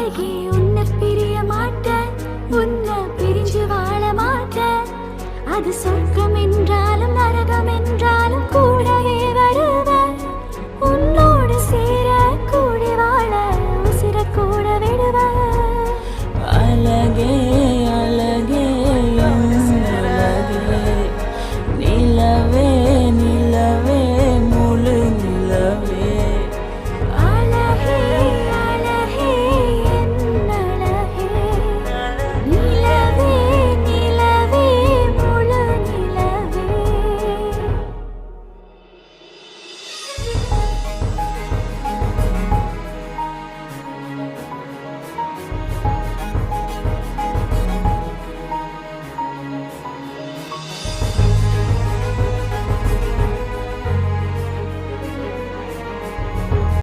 அழகே உன்னை பிரிய மாட்டேன், உன்னை பிரிஞ்சு வாழ மாட்டேன். அது சொர்க்கம் என்றாலும் நரகம் என்றாலும் கூடவே